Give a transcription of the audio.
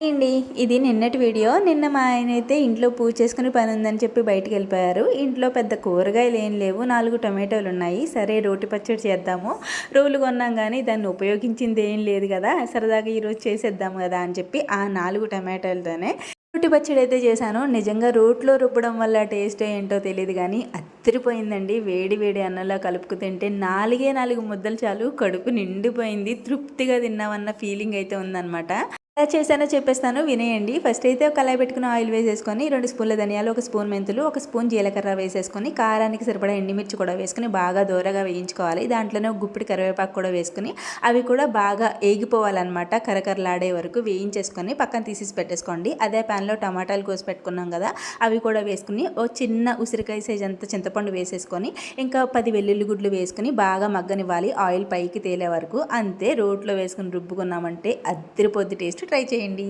అండి. ఇది నిన్నటి వీడియో. నిన్న మా ఆయనైతే ఇంట్లో పూజ చేసుకుని పని ఉందని చెప్పి బయటికెళ్ళిపోయారు. ఇంట్లో పెద్ద కూరగాయలు ఏం లేవు. 4 టమాటోలున్నాయి. సరే రోటి పచ్చడి చేద్దాము. రోలు కొన్నాం గానీ దాన్ని ఉపయోగించింది ఏం లేదు గదా! సరదాగా ఈరోజు చేసేద్దాం గదా అని చెప్పి ఆ 4 టమాటోలతోనే రోటి పచ్చడి అయితే చేశాను. నిజంగా రోట్లో రుబ్బడం వల్ల టేస్ట్ ఏంటో తెలీదు గానీ అదిరిపోయిందండి. వేడి వేడి అన్నంలో కలుపుకు తింటే 4 ముద్దలు చాలు. కడుపు నిండిపోయింది. తృప్తిగా తిన్నామన్న ఫీలింగ్ అయితే ఉందనమాట. ఎలా చేశానో చెప్పేస్తాను వినేయండి. ఫస్ట్ అయితే ఒక కళాయి పెట్టుకుని ఆయిల్ వేసేసుకొని 2 స్పూన్ల ధనియాలు, 1 స్పూన్ మెంతులు, 1 స్పూన్ జీలకర్ర వేసేసుకొని కారానికి సరిపడా ఎండుమిర్చి కూడా వేసుకుని బాగా దోరగా వేయించుకోవాలి. దాంట్లోనే ఒక గుప్పిడి కరివేపాకు కూడా వేసుకుని అవి కూడా బాగా ఏగిపోవాలన్నమాట. కరకరలాడే వరకు వేయించేసుకొని పక్కన తీసేసి పెట్టేసుకోండి. అదే ప్యాన్లో టమాటాలు కోసి పెట్టుకున్నాం కదా, అవి కూడా వేసుకుని ఓ చిన్న ఉసిరికాయ సైజ్ అంత చింతపండు వేసేసుకొని ఇంకా 10 వెల్లుల్లి గుడ్లు వేసుకుని బాగా మగ్గనివ్వాలి. ఆయిల్ పైకి తేలే వరకు. అంతే, రోట్లో వేసుకుని రుబ్బుకున్నామంటే అదిరిపోద్ది టేస్ట్. ట్రై చేయండి.